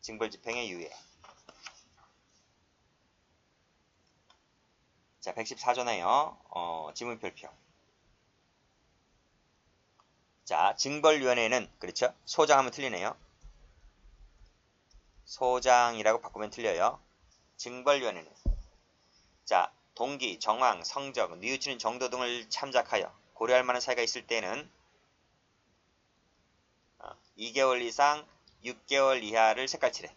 징벌 집행의 유예. 자, 114조네요. 지문별표. 자, 징벌위원회는, 그렇죠? 소장하면 틀리네요. 소장이라고 바꾸면 틀려요. 징벌위원회는, 자, 동기, 정황, 성적, 뉘우치는 정도 등을 참작하여 고려할 만한 사유가 있을 때는 2개월 이상 6개월 이하를 색깔칠해.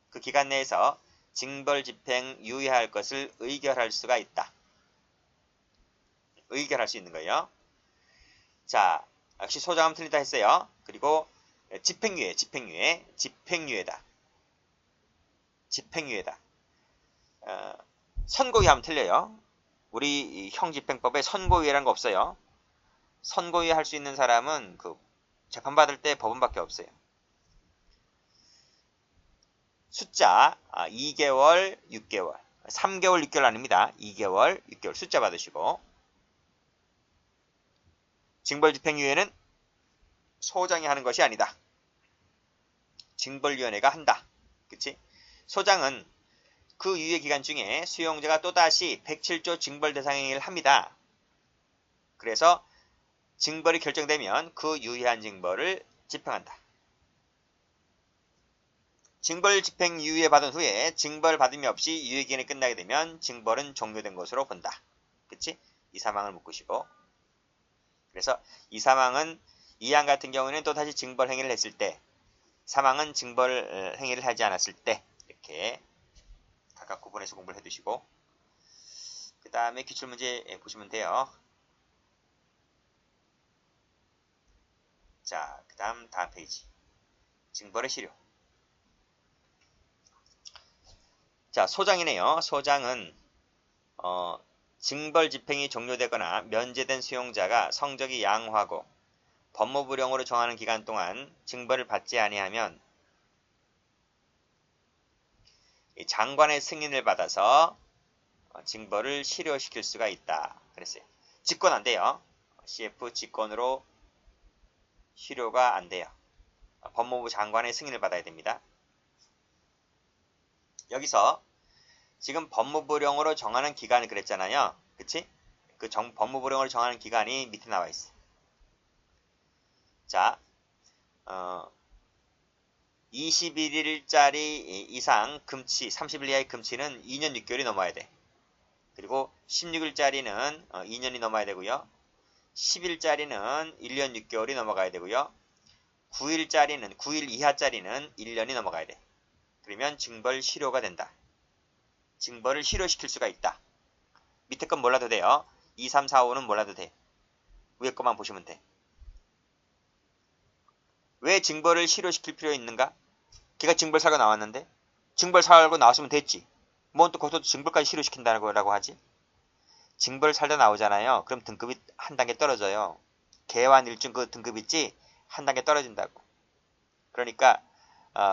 그 기간 내에서 징벌 집행 유예할 것을 의결할 수가 있다. 의결할 수 있는 거예요. 자, 역시 소장하면 틀리다 했어요. 그리고 집행유예, 집행유예다. 집행유예다. 선고유예 하면 틀려요. 우리 형집행법에 선고유예라는 거 없어요. 선고유예 할 수 있는 사람은 그 재판받을 때 법원밖에 없어요. 숫자 2개월, 6개월, 3개월, 6개월 아닙니다. 2개월, 6개월 숫자 받으시고, 징벌집행유예는 소장이 하는 것이 아니다. 징벌위원회가 한다. 그치? 소장은 그 유예 기간 중에 수용자가 또다시 107조 징벌 대상 행위를 합니다. 그래서 징벌이 결정되면 그 유예한 징벌을 집행한다. 징벌 집행 유예 받은 후에 징벌 받음이 없이 유예 기간이 끝나게 되면 징벌은 종료된 것으로 본다. 그치? 이 사망을 묶으시고, 그래서 이 사망은 이항 같은 경우는 또다시 징벌 행위를 했을 때, 사망은 징벌 행위를 하지 않았을 때, 이렇게 각각 구분해서 공부를 해두시고, 그 다음에 기출문제 보시면 돼요. 자, 그 다음 페이지. 징벌의 실효. 자, 소장이네요. 소장은 징벌 집행이 종료되거나 면제된 수용자가 성적이 양호하고 법무부령으로 정하는 기간 동안 징벌을 받지 아니하면 장관의 승인을 받아서 징벌을 실효시킬 수가 있다. 그랬어요. 직권 안 돼요. CF 직권으로 실효가 안 돼요. 법무부 장관의 승인을 받아야 됩니다. 여기서 지금 법무부령으로 정하는 기간을 그랬잖아요. 그치? 그 법무부령으로 정하는 기간이 밑에 나와 있어. 자, 21일짜리 이상 금치, 30일 이하의 금치는 2년 6개월이 넘어야 돼. 그리고 16일짜리는 2년이 넘어야 되고요. 10일짜리는 1년 6개월이 넘어가야 되고요. 9일짜리는 9일 이하짜리는 1년이 넘어가야 돼. 그러면 징벌 실효가 된다. 징벌을 실효시킬 수가 있다. 밑에 건 몰라도 돼요. 2, 3, 4, 5는 몰라도 돼. 위에 것만 보시면 돼. 왜 징벌을 실효시킬 필요 있는가? 걔가 징벌 살고 나왔는데 징벌 살고 나왔으면 됐지. 뭔 또 거기서 징벌까지 실효시킨다고 하지? 징벌 살다 나오잖아요. 그럼 등급이 한 단계 떨어져요. 개완 일중 그 등급 있지? 한 단계 떨어진다고. 그러니까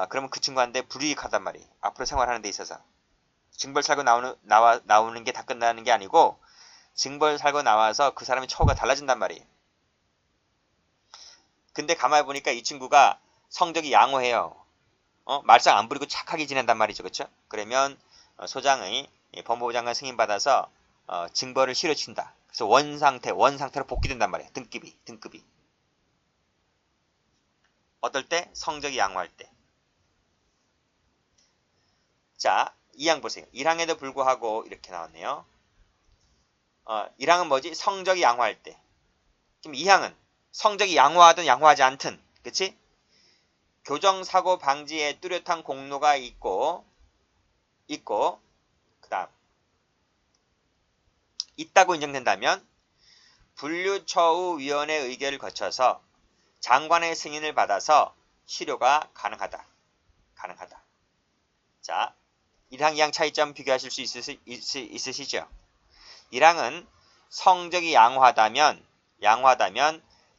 그러면 그 친구한테 불이익하단 말이에요. 앞으로 생활하는 데 있어서. 징벌 살고 나오는 게 다 끝나는 게 아니고 징벌 살고 나와서 그 사람의 처우가 달라진단 말이에요. 근데 가만히 보니까 이 친구가 성적이 양호해요. 말썽 안 부리고 착하게 지낸단 말이죠. 그렇죠? 그러면 소장의 법무부 장관 승인받아서 징벌을 실효시킨다. 그래서 원상태로 복귀된단 말이에요. 등급이. 어떨 때? 성적이 양호할 때. 자, 2항 보세요. 1항에도 불구하고 이렇게 나왔네요. 1항은 뭐지? 성적이 양호할 때. 지금 2항은 성적이 양호하든 양호하지 않든, 그치? 교정사고 방지에 뚜렷한 공로가 있고, 그 다음, 있다고 인정된다면, 분류처우위원회 의결을 거쳐서 장관의 승인을 받아서 실효가 가능하다. 자, 1항, 2항 차이점 비교하실 수 있으시죠? 1항은 성적이 양호하다면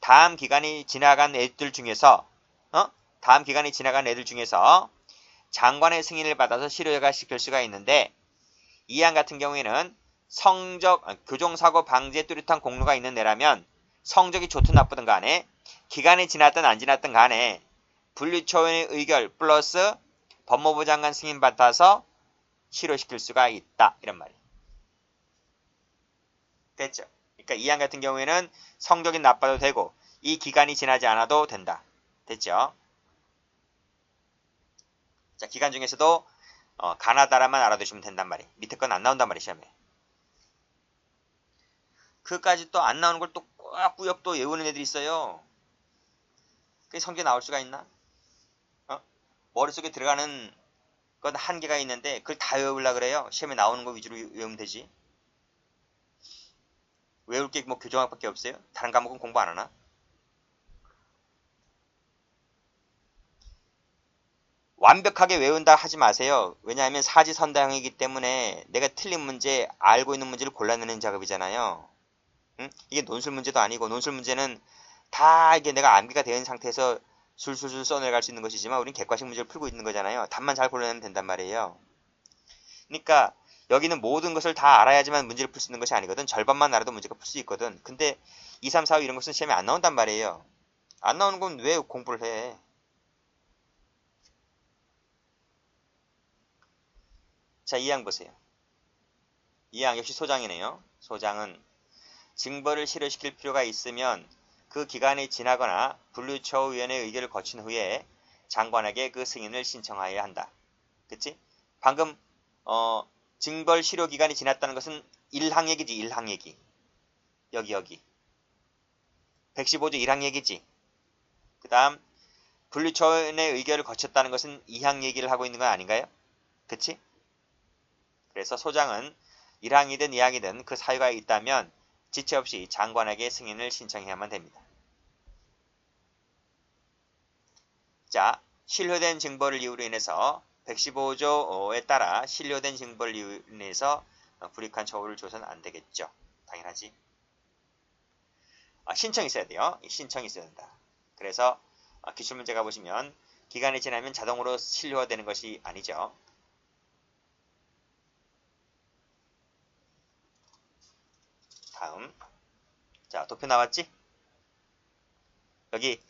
다음 기간이 지나간 애들 중에서 장관의 승인을 받아서 실효가 시킬 수가 있는데 2항 같은 경우에는 교정사고 방지에 뚜렷한 공로가 있는 애라면 성적이 좋든 나쁘든 간에 기간이 지났든 안 지났든 간에 분리초원의 의결 플러스 법무부 장관 승인 받아서 실효시킬 수가 있다. 이런 말이에요. 됐죠? 그러니까 이 안 같은 경우에는 성적이 나빠도 되고 이 기간이 지나지 않아도 된다. 됐죠? 자, 기간 중에서도 가나다라만 알아두시면 된단 말이에요. 밑에 건 안 나온단 말이에요, 시험에. 그까지 또 안 나오는 걸 또 꾸역꾸역 또 외우는 애들이 있어요. 그게 성적이 나올 수가 있나? 머릿속에 들어가는 건 한계가 있는데 그걸 다 외우려고 그래요. 시험에 나오는 거 위주로 외우면 되지. 외울 게 뭐 교정학밖에 없어요? 다른 과목은 공부 안 하나? 완벽하게 외운다 하지 마세요. 왜냐하면 사지선다형이기 때문에 내가 틀린 문제, 알고 있는 문제를 골라내는 작업이잖아요. 응? 이게 논술 문제도 아니고 논술 문제는 다 이게 내가 암기가 되어 있는 상태에서 술술술 써내갈 수 있는 것이지만 우린 객관식 문제를 풀고 있는 거잖아요. 답만 잘 골라내면 된단 말이에요. 그러니까 여기는 모든 것을 다 알아야지만 문제를 풀 수 있는 것이 아니거든. 절반만 알아도 문제가 풀 수 있거든. 근데 2, 3, 4, 5 이런 것은 시험에 안 나온단 말이에요. 안 나오는 건 왜 공부를 해? 자, 2항 보세요. 2항 역시 소장이네요. 소장은 징벌을 실효시킬 필요가 있으면 그 기간이 지나거나 분류처우위원회 의결을 거친 후에 장관에게 그 승인을 신청하여야 한다. 그치? 방금 징벌 실효 기간이 지났다는 것은 1항 얘기지. 1항 얘기. 여기 115조 1항 얘기지. 그 다음 분류처우위원회 의결을 거쳤다는 것은 2항 얘기를 하고 있는 건 아닌가요? 그치? 그래서 소장은 1항이든 2항이든 그 사유가 있다면 지체 없이 장관에게 승인을 신청해야만 됩니다. 자, 실효된 징벌을 이유로 인해서 115조에 따라 실효된 징벌을 이유로 인해서 불이익한 처우를 줘서는 안 되겠죠. 당연하지. 신청이 있어야 돼요. 신청이 있어야 된다. 그래서 기출문제 가보시면 기간이 지나면 자동으로 실효되는 것이 아니죠. 다음. 자, 도표 나왔지? 여기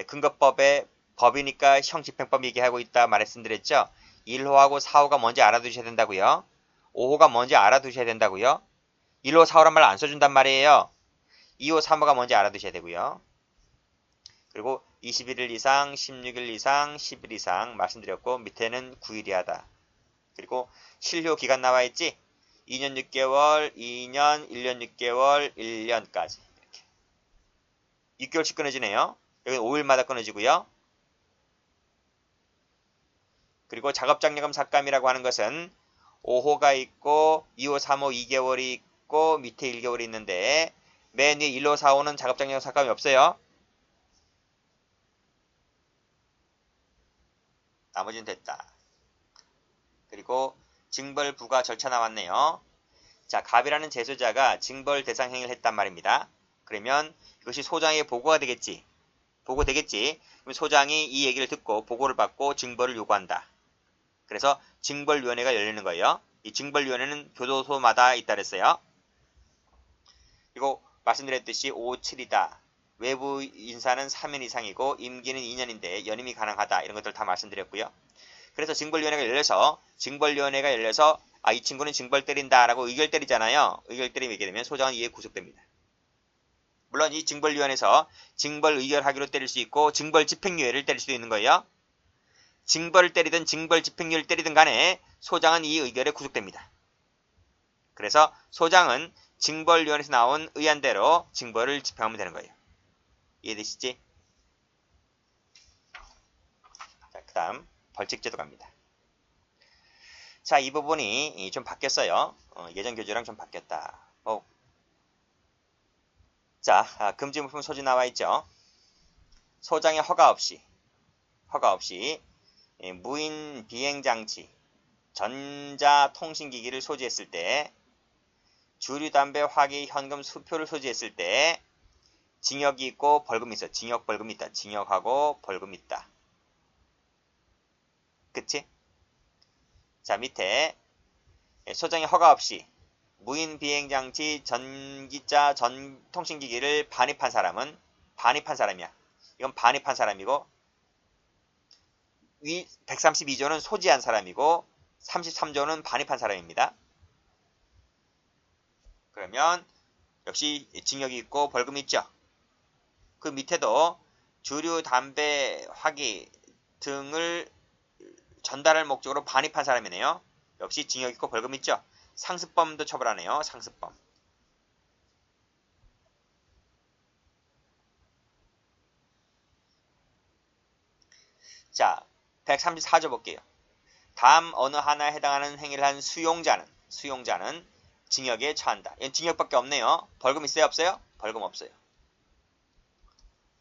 근거법의 법이니까 형집행법 얘기하고 있다 말씀드렸죠. 1호하고 4호가 뭔지 알아두셔야 된다고요. 5호가 뭔지 알아두셔야 된다고요. 1호, 4호란 말 안 써준단 말이에요. 2호, 3호가 뭔지 알아두셔야 되고요. 그리고 21일 이상, 16일 이상, 10일 이상 말씀드렸고 밑에는 9일이 하다. 그리고 실효 기간 나와 있지? 2년 6개월, 2년, 1년 6개월, 1년까지. 이렇게. 6개월씩 끊어지네요. 여기 5일마다 끊어지고요. 그리고 작업장려금 삭감이라고 하는 것은 5호가 있고 2호, 3호 2개월이 있고 밑에 1개월이 있는데 맨 위에 1호, 4호는 작업장려금 삭감이 없어요. 나머지는 됐다. 그리고 징벌 부과 절차 나왔네요. 자, 갑이라는 제소자가 징벌 대상 행위를 했단 말입니다. 그러면 이것이 소장에게 보고가 되겠지. 보고 되겠지. 그럼 소장이 이 얘기를 듣고 보고를 받고 징벌을 요구한다. 그래서 징벌위원회가 열리는 거예요. 이 징벌위원회는 교도소마다 있다 그랬어요. 그리고 말씀드렸듯이 5, 7이다. 외부 인사는 3년 이상이고 임기는 2년인데 연임이 가능하다. 이런 것들 다 말씀드렸고요. 그래서 징벌위원회가 열려서 이 친구는 징벌 때린다 라고 의결 때리잖아요. 의결 때리게 되면 소장은 이에 구속됩니다. 물론 이 징벌위원회에서 징벌 의결하기로 때릴 수 있고 징벌 집행유예를 때릴 수도 있는 거예요. 징벌을 때리든 징벌 집행유예를 때리든 간에 소장은 이 의결에 구속됩니다. 그래서 소장은 징벌위원회에서 나온 의안대로 징벌을 집행하면 되는 거예요. 이해되시지? 자, 그 다음 벌칙제도 갑니다. 자, 이 부분이 좀 바뀌었어요. 예전 교재랑 좀 바뀌었다. 자, 금지물품 소지 나와 있죠. 소장의 허가 없이 무인 비행장치, 전자통신기기를 소지했을 때, 주류, 담배, 화기, 현금, 수표를 소지했을 때 징역이 있고 벌금이 있어. 징역, 벌금이 있다. 징역하고 벌금이 있다. 그치? 자, 밑에 소장의 허가 없이 무인 비행장치, 전기자, 통신기기를 반입한 사람은 반입한 사람이야. 이건 반입한 사람이고 132조는 소지한 사람이고 33조는 반입한 사람입니다. 그러면 역시 징역이 있고 벌금이 있죠. 그 밑에도 주류, 담배, 화기 등을 전달할 목적으로 반입한 사람이네요. 역시 징역 있고 벌금 있죠. 상습범도 처벌하네요. 상습범. 자, 134조 볼게요. 다음 어느 하나에 해당하는 행위를 한 수용자는 징역에 처한다. 이건 징역밖에 없네요. 벌금 있어요? 없어요? 벌금 없어요.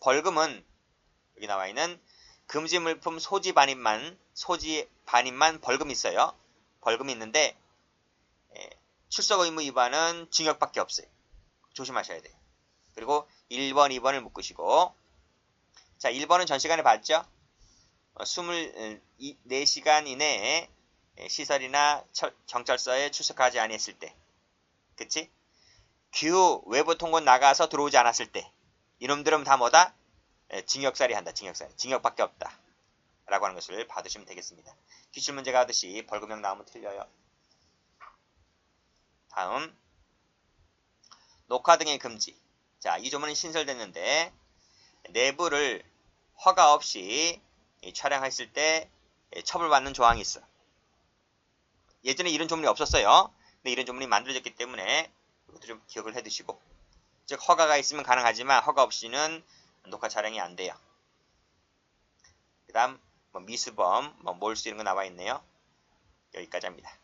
벌금은 여기 나와 있는 금지 물품 소지 반입만 벌금 있어요. 벌금이 있는데 출석 의무 위반은 징역밖에 없어요. 조심하셔야 돼요. 그리고 1번, 2번을 묶으시고 자, 1번은 전 시간에 봤죠? 24시간 이내에 시설이나 경찰서에 출석하지 아니했을 때, 그치? 규 외부 통고 나가서 들어오지 않았을 때, 이놈들은 다 뭐다? 징역살이 한다. 징역살. 징역밖에 없다. 라고 하는 것을 받으시면 되겠습니다. 기출문제가 하듯이 벌금형 나오면 틀려요. 다음 녹화 등의 금지. 자, 이 조문은 신설됐는데 내부를 허가 없이 촬영했을 때 처벌받는 조항이 있어. 예전에 이런 조문이 없었어요. 근데 이런 조문이 만들어졌기 때문에 이것도 좀 기억을 해두시고, 즉 허가가 있으면 가능하지만 허가 없이는 녹화 촬영이 안 돼요. 그 다음 미수범, 몰수 이런 거 나와 있네요. 여기까지 합니다.